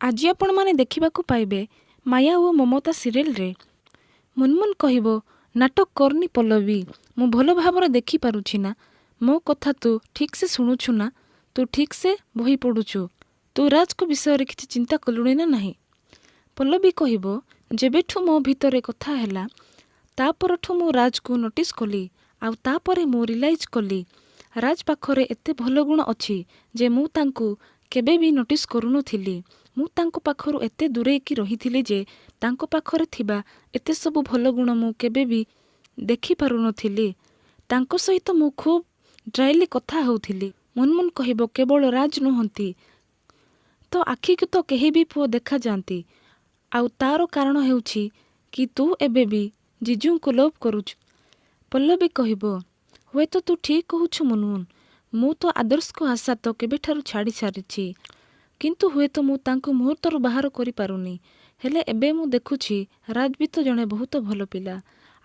ଆଜି ଆପଣମାନେ ଦେଖିବାକୁ ପାଇବେ ମାୟା ଓ ମମତା ସିରିଏଲରେ। ମୁନମୁନ କହିବ, ନାଟକ କରନି ପଲ୍ଲବୀ, ମୁଁ ଭଲ ଭାବରେ ଦେଖିପାରୁଛି ନା, ମୋ କଥା ତୁ ଠିକ୍ସେ ଶୁଣୁଛୁ ନା, ତୁ ଠିକ୍ସେ ବହି ପଢ଼ୁଛୁ, ତୁ ରାଜଙ୍କ ବିଷୟରେ କିଛି ଚିନ୍ତା କଲୁଣି ନା ନାହିଁ? ପଲ୍ଲବୀ କହିବ, ଯେବେଠୁ ମୋ ଭିତରେ କଥା ହେଲା ତା ପରଠୁ ମୁଁ ରାଜକୁ ନୋଟିସ୍ କଲି, ଆଉ ତାପରେ ମୁଁ ରିଲାଇଜ୍ କଲି ରାଜ ପାଖରେ ଏତେ ଭଲ ଗୁଣ ଅଛି ଯେ ମୁଁ ତାଙ୍କୁ କେବେ ବି ନୋଟିସ୍ କରୁନଥିଲି। ମୁଁ ତାଙ୍କ ପାଖରୁ ଏତେ ଦୂରେଇକି ରହିଥିଲି ଯେ ତାଙ୍କ ପାଖରେ ଥିବା ଏତେ ସବୁ ଭଲ ଗୁଣ ମୁଁ କେବେ ବି ଦେଖିପାରୁନଥିଲି। ତାଙ୍କ ସହିତ ମୁଁ ଖୁବ୍ ଡ୍ରାଇଲି କଥା ହେଉଥିଲି। ମୁନମୁନ କହିବ, କେବଳ ରାଜ ନୁହନ୍ତି, ତ ଆଖିକୁ ତ କେହି ବି ପୁଅ ଦେଖାଯାଆନ୍ତି, ଆଉ ତାର କାରଣ ହେଉଛି କି ତୁ ଏବେ ବି ଜିଜୁଙ୍କୁ ଲଭ୍ କରୁଛୁ। ପଲ୍ଲବୀ କହିବ, ହୁଏତ ତୁ ଠିକ୍ କହୁଛୁ ମୁନମୁନ, ମୁଁ ତ ଆଦର୍ଶଙ୍କ ଆଶା ତ କେବେଠାରୁ ଛାଡ଼ି ସାରିଛି, କିନ୍ତୁ ହୁଏତ ମୁଁ ତାଙ୍କୁ ମୁହୂର୍ତ୍ତରୁ ବାହାର କରିପାରୁନି। ହେଲେ ଏବେ ମୁଁ ଦେଖୁଛି ରାଜ ବି ତ ଜଣେ ବହୁତ ଭଲ ପିଲା।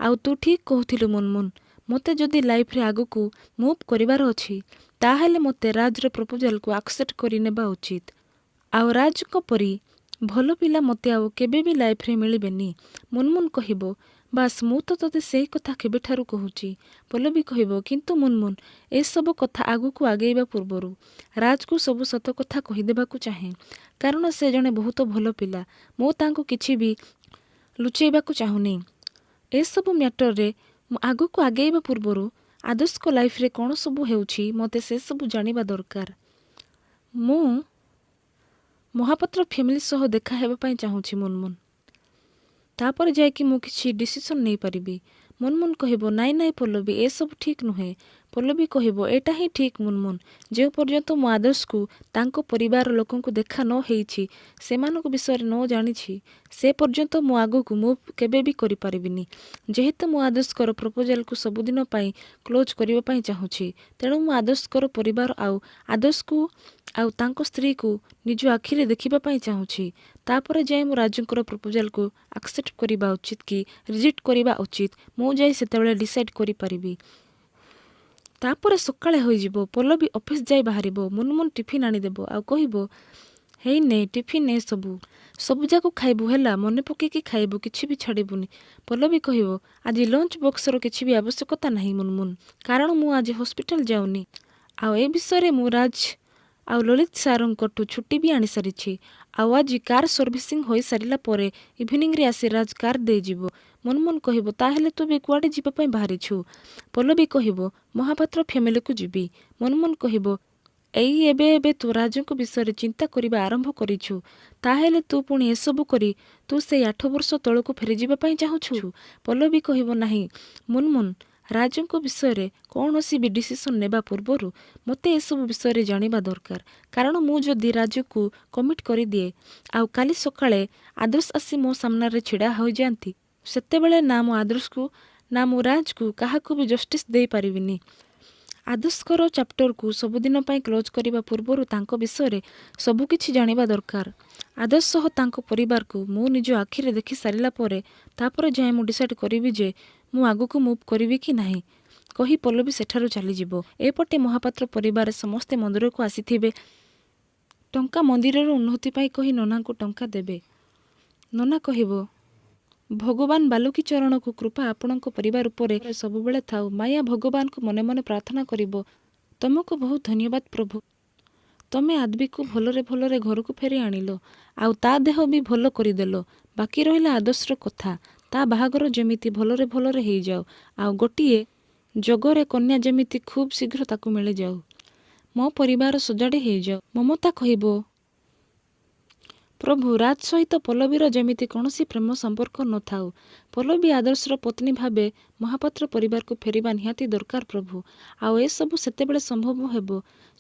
ଆଉ ତୁ ଠିକ୍ କହୁଥିଲୁ ମୁନମୁନ, ମୋତେ ଯଦି ଲାଇଫ୍ରେ ଆଗକୁ ମୁଭ୍ କରିବାର ଅଛି ତାହେଲେ ମୋତେ ରାଜର ପ୍ରପୋଜାଲକୁ ଆକ୍ସେପ୍ଟ କରି ନେବା ଉଚିତ। ଆଉ ରାଜଙ୍କ ପରି ଭଲ ପିଲା ମୋତେ ଆଉ କେବେ ବି ଲାଇଫ୍ରେ ମିଳିବେନି। ମୁନମୁନ କହିବ, ବାସ୍ ମୁଁ ତ ତୋତେ ସେଇ କଥା କେବେଠାରୁ କହୁଛି। ପଲ୍ଲବୀ କହିବ, କିନ୍ତୁ ମୁନମୁନ, ଏସବୁ କଥା ଆଗକୁ ଆଗେଇବା ପୂର୍ବରୁ ରାଜକୁ ସବୁ ସତ କଥା କହିଦେବାକୁ ଚାହେଁ, କାରଣ ସେ ଜଣେ ବହୁତ ଭଲ ପିଲା। ମୁଁ ତାଙ୍କୁ କିଛି ବି ଲୁଚେଇବାକୁ ଚାହୁଁନି। ଏସବୁ ମ୍ୟାଟରରେ ଆଗକୁ ଆଗେଇବା ପୂର୍ବରୁ ଆଦର୍ଶଙ୍କ ଲାଇଫ୍ରେ କ'ଣ ସବୁ ହେଉଛି ମୋତେ ସେସବୁ ଜାଣିବା ଦରକାର। ମୁଁ ମହାପାତ୍ର ଫ୍ୟାମିଲି ସହ ଦେଖା ହେବା ପାଇଁ ଚାହୁଁଛି ମୁନମୁନ, ତାପରେ ଯାଇକି ମୁଁ କିଛି ଡିସିସନ୍ ନେଇପାରିବି। ମୁନମୁନ କହିବ, ନାଇଁ ନାଇଁ ପଲ୍ଲବୀ, ଏସବୁ ଠିକ୍ ନୁହେଁ। ପଲ୍ଲବୀ କହିବ, ଏଇଟା ହିଁ ଠିକ୍ ମୁନମୁନ, ଯେଉଁ ପର୍ଯ୍ୟନ୍ତ ମୁଁ ଆଦର୍ଶକୁ ତାଙ୍କ ପରିବାର ଲୋକଙ୍କୁ ଦେଖା ନ ହେଇଛି, ସେମାନଙ୍କ ବିଷୟରେ ନ ଜାଣିଛି, ସେ ପର୍ଯ୍ୟନ୍ତ ମୁଁ ଆଗକୁ ମୁଭ୍ କେବେ ବି କରିପାରିବିନି। ଯେହେତୁ ମୁଁ ଆଦର୍ଶଙ୍କର ପ୍ରପୋଜାଲକୁ ସବୁଦିନ ପାଇଁ କ୍ଲୋଜ୍ କରିବା ପାଇଁ ଚାହୁଁଛି, ତେଣୁ ମୁଁ ଆଦର୍ଶଙ୍କର ପରିବାର ଆଉ ଆଦର୍ଶକୁ ଆଉ ତାଙ୍କ ସ୍ତ୍ରୀକୁ ନିଜ ଆଖିରେ ଦେଖିବା ପାଇଁ ଚାହୁଁଛି। ତାପରେ ଯାଇ ମୁଁ ରାଜୁଙ୍କର ପ୍ରପୋଜାଲକୁ ଆକ୍ସେପ୍ଟ କରିବା ଉଚିତ କି ରିଜେକ୍ଟ କରିବା ଉଚିତ, ମୁଁ ଯାଇ ସେତେବେଳେ ଡିସାଇଡ୍ କରିପାରିବି। ତାପରେ ସକାଳେ ହୋଇଯିବ। ପଲ୍ଲବୀ ଅଫିସ୍ ଯାଇ ବାହାରିବ। ମୁନମୁନ ଟିଫିନ୍ ଆଣିଦେବ ଆଉ କହିବ, ହେଇ ନେ ଟିଫିନ୍, ନେ ସବୁଯାକ ଖାଇବୁ ହେଲା, ମନେ ପକେଇକି ଖାଇବୁ, କିଛି ବି ଛାଡ଼ିବୁନି। ପଲ୍ଲବୀ କହିବ, ଆଜି ଲଞ୍ଚ ବକ୍ସର କିଛି ବି ଆବଶ୍ୟକତା ନାହିଁ ମୁନମୁନ, କାରଣ ମୁଁ ଆଜି ହସ୍ପିଟାଲ ଯାଉନି। ଆଉ ଏ ବିଷୟରେ ମୁଁ ରାଜ ଆଉ ଲଳିତ ସାରଙ୍କଠୁ ଛୁଟି ବି ଆଣିସାରିଛି। ଆଉ ଆଜି କାର୍ ସର୍ଭିସିଂ ହୋଇସାରିଲା ପରେ ଇଭିନିଂରେ ଆସି ରାଜ କାର୍ ଦେଇଯିବ। ମୁନମୁନ କହିବ, ତାହେଲେ ତୁ ବି କୁଆଡ଼େ ଯିବା ପାଇଁ ବାହାରିଛୁ? ପଲ୍ଲବୀ କହିବ, ମହାପାତ୍ର ଫ୍ୟାମିଲିକୁ ଯିବି। ମୁନମୁନ କହିବ, ଏଇ ଏବେ ଏବେ ତୁ ରାଜଙ୍କ ବିଷୟରେ ଚିନ୍ତା କରିବା ଆରମ୍ଭ କରିଛୁ, ତାହେଲେ ତୁ ପୁଣି ଏସବୁ କରି ତୁ ସେଇ 8 ବର୍ଷ ତଳକୁ ଫେରିଯିବା ପାଇଁ ଚାହୁଁଛୁ? ପଲ୍ଲବୀ କହିବ, ନାହିଁ ମୁନମୁନ, ରାଜଙ୍କ ବିଷୟରେ କୌଣସି ବି ଡିସିସନ୍ ନେବା ପୂର୍ବରୁ ମୋତେ ଏସବୁ ବିଷୟରେ ଜାଣିବା ଦରକାର, କାରଣ ମୁଁ ଯଦି ରାଜକୁ କମିଟ୍ କରିଦିଏ ଆଉ କାଲି ସକାଳେ ଆଦର୍ଶ ଆସି ମୋ ସାମ୍ନାରେ ଛିଡ଼ା ହୋଇଯାଆନ୍ତି, ସେତେବେଳେ ନା ମୁଁ ଆଦର୍ଶକୁ ନା ମୁଁ ରାଜକୁ କାହାକୁ ବି ଜଷ୍ଟିସ୍ ଦେଇପାରିବିନି। ଆଦର୍ଶଙ୍କର ଚାପ୍ଟରକୁ ସବୁଦିନ ପାଇଁ କ୍ଲୋଜ୍ କରିବା ପୂର୍ବରୁ ତାଙ୍କ ବିଷୟରେ ସବୁକିଛି ଜାଣିବା ଦରକାର। ଆଦର୍ଶ ସହ ତାଙ୍କ ପରିବାରକୁ ମୁଁ ନିଜ ଆଖିରେ ଦେଖି ସାରିଲା ପରେ ତାପରେ ଯାଇ ମୁଁ ଡିସାଇଡ୍ କରିବି ଯେ ମୁଁ ଆଗକୁ ମୁଭ୍ କରିବି କି ନାହିଁ, କହି ପଲ୍ଲବୀ ସେଠାରୁ ଚାଲିଯିବ। ଏପଟେ ମହାପାତ୍ର ପରିବାର ସମସ୍ତେ ମନ୍ଦିରକୁ ଆସିଥିବେ। ଟଙ୍କା ମନ୍ଦିରର ଉନ୍ନତି ପାଇଁ କହି ନନାଙ୍କୁ ଟଙ୍କା ଦେବେ। ନନା କହିବ, ଭଗବାନ ବାଲୁକି ଚରଣକୁ କୃପା ଆପଣଙ୍କ ପରିବାର ଉପରେ ସବୁବେଳେ ଥାଉ। ମାୟା ଭଗବାନଙ୍କୁ ମନେ ମନେ ପ୍ରାର୍ଥନା କରିବ, ତମକୁ ବହୁତ ଧନ୍ୟବାଦ ପ୍ରଭୁ, ତମେ ଆଦବିକୁ ଭଲରେ ଭଲରେ ଘରକୁ ଫେରି ଆଣିଲ, ଆଉ ତା ଦେହ ବି ଭଲ କରିଦେଲ। ବାକି ରହିଲା ଆଦର୍ଶର କଥା, ତା ବାହାଘର ଯେମିତି ଭଲରେ ଭଲରେ ହେଇଯାଉ, ଆଉ ଗୋଟିଏ ଯୋଗରେ କନ୍ୟା ଯେମିତି ଖୁବ୍ ଶୀଘ୍ର ତାକୁ ମିଳିଯାଉ, ମୋ ପରିବାର ସଜାଡ଼ି ହେଇଯାଉ। ମମତା କହିବ, ପ୍ରଭୁ ରାଜ ସହିତ ପଲ୍ଲବୀର ଯେମିତି କୌଣସି ପ୍ରେମ ସମ୍ପର୍କ ନଥାଉ। ପଲ୍ଲବୀ ଆଦର୍ଶର ପତ୍ନୀ ଭାବେ ମହାପାତ୍ର ପରିବାରକୁ ଫେରିବା ନିହାତି ଦରକାର ପ୍ରଭୁ। ଆଉ ଏସବୁ ସେତେବେଳେ ସମ୍ଭବ ହେବ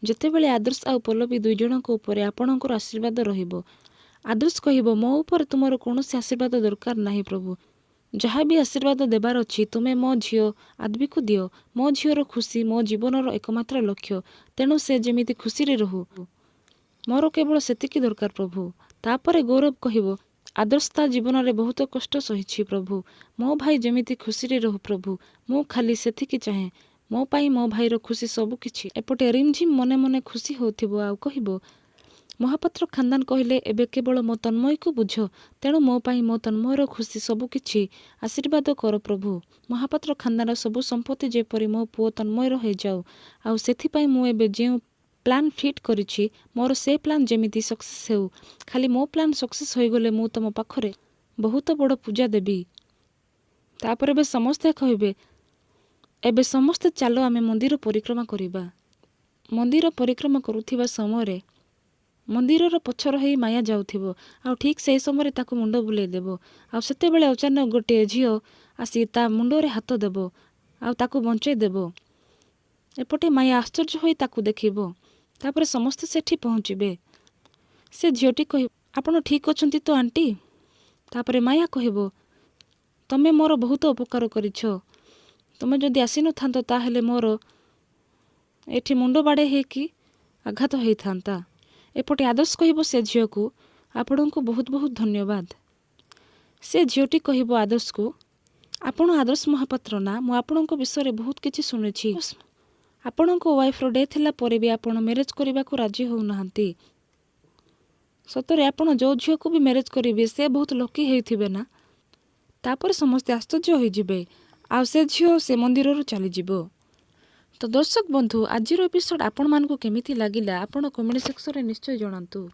ଯେତେବେଳେ ଆଦର୍ଶ ଆଉ ପଲ୍ଲବୀ ଦୁଇଜଣଙ୍କ ଉପରେ ଆପଣଙ୍କର ଆଶୀର୍ବାଦ ରହିବ। ଆଦର୍ଶ କହିବ, ମୋ ଉପରେ ତୁମର କୌଣସି ଆଶୀର୍ବାଦ ଦରକାର ନାହିଁ ପ୍ରଭୁ, ଯାହା ବି ଆଶୀର୍ବାଦ ଦେବାର ଅଛି ତୁମେ ମୋ ଝିଅ ଆଦବିକୁ ଦିଅ। ମୋ ଝିଅର ଖୁସି ମୋ ଜୀବନର ଏକମାତ୍ର ଲକ୍ଷ୍ୟ, ତେଣୁ ସେ ଯେମିତି ଖୁସିରେ ରହୁ, ମୋର କେବଳ ସେତିକି ଦରକାର ପ୍ରଭୁ। ତାପରେ ଗୌରବ କହିବ, ଆଦର୍ଶ ତା ଜୀବନରେ ବହୁତ କଷ୍ଟ ସହିଛି ପ୍ରଭୁ, ମୋ ଭାଇ ଯେମିତି ଖୁସିରେ ରହୁ ପ୍ରଭୁ, ମୁଁ ଖାଲି ସେତିକି ଚାହେଁ, ମୋ ପାଇଁ ମୋ ଭାଇର ଖୁସି ସବୁକିଛି। ଏପଟେ ରିମଝିମ୍ ମନେ ମନେ ଖୁସି ହେଉଥିବ ଆଉ କହିବ, ମହାପାତ୍ର ଖାନଦାନ କହିଲେ, ଏବେ କେବଳ ମୋ ତନ୍ମୟକୁ ବୁଝ, ତେଣୁ ମୋ ପାଇଁ ମୋ ତନ୍ମୟର ଖୁସି ସବୁକିଛି ଆଶୀର୍ବାଦ କର ପ୍ରଭୁ। ମହାପାତ୍ର ଖାନଦାନର ସବୁ ସମ୍ପତ୍ତି ଯେପରି ମୋ ପୁଅ ତନ୍ମୟର ହୋଇଯାଉ, ଆଉ ସେଥିପାଇଁ ମୁଁ ଏବେ ଯେଉଁ ପ୍ଲାନ୍ ଫିଟ୍ କରିଛି, ମୋର ସେ ପ୍ଲାନ୍ ଯେମିତି ସକ୍ସେସ୍ ହେଉ। ଖାଲି ମୋ ପ୍ଲାନ୍ ସକ୍ସେସ୍ ହୋଇଗଲେ ମୁଁ ତମ ପାଖରେ ବହୁତ ବଡ଼ ପୂଜା ଦେବି। ତାପରେ ଏବେ ସମସ୍ତେ କହିବେ, ଏବେ ସମସ୍ତେ ଚାଲ ଆମେ ମନ୍ଦିର ପରିକ୍ରମା କରିବା। ମନ୍ଦିର ପରିକ୍ରମା କରୁଥିବା ସମୟରେ ମନ୍ଦିରର ପଛର ହେଇ ମାୟା ଯାଉଥିବ, ଆଉ ଠିକ୍ ସେହି ସମୟରେ ତାକୁ ମୁଣ୍ଡ ବୁଲେଇ ଦେବ। ଆଉ ସେତେବେଳେ ଅଚାନକ ଗୋଟିଏ ଝିଅ ଆସି ତା ମୁଣ୍ଡରେ ହାତ ଦେବ ଆଉ ତାକୁ ବଞ୍ଚାଇ ଦେବ। ଏପଟେ ମାୟା ଆଶ୍ଚର୍ଯ୍ୟ ହୋଇ ତାକୁ ଦେଖିବ। ତାପରେ ସମସ୍ତେ ସେଠି ପହଞ୍ଚିବେ। ସେ ଝିଅଟି କହିବ, ଆପଣ ଠିକ୍ ଅଛନ୍ତି ତ ଆଣ୍ଟି? ତାପରେ ମାୟା କହିବ, ତମେ ମୋର ବହୁତ ଉପକାର କରିଛ। ତମେ ଯଦି ଆସିନଥାନ୍ତ ତାହେଲେ ମୋର ଏଠି ମୁଣ୍ଡ ବାଡ଼େଇ ହେଇକି ଆଘାତ ହେଇଥାନ୍ତା। ଏପଟେ ଆଦର୍ଶ କହିବ ସେ ଝିଅକୁ, ଆପଣଙ୍କୁ ବହୁତ ବହୁତ ଧନ୍ୟବାଦ। ସେ ଝିଅଟି କହିବ ଆଦର୍ଶକୁ, ଆପଣ ଆଦର୍ଶ ମହାପାତ୍ର ନା? ମୁଁ ଆପଣଙ୍କ ବିଷୟରେ ବହୁତ କିଛି ଶୁଣିଛି। ଆପଣଙ୍କ ୱାଇଫ୍ର ଡେଥ୍ ହେଲା ପରେ ବି ଆପଣ ମ୍ୟାରେଜ୍ କରିବାକୁ ରାଜି ହେଉନାହାନ୍ତି। ସତରେ ଆପଣ ଯେଉଁ ଝିଅକୁ ବି ମ୍ୟାରେଜ୍ କରିବେ ସେ ବହୁତ ଲକି ହେଇଥିବେ ନା? ତାପରେ ସମସ୍ତେ ଆଶ୍ଚର୍ଯ୍ୟ ହୋଇଯିବେ, ଆଉ ସେ ଝିଅ ସେ ମନ୍ଦିରରୁ ଚାଲିଯିବ। ତ ଦର୍ଶକ ବନ୍ଧୁ, ଆଜିର ଏପିସୋଡ଼ ଆପଣମାନଙ୍କୁ କେମିତି ଲାଗିଲା ଆପଣ କମେଣ୍ଟ ସେକ୍ସନରେ ନିଶ୍ଚୟ ଜଣାନ୍ତୁ।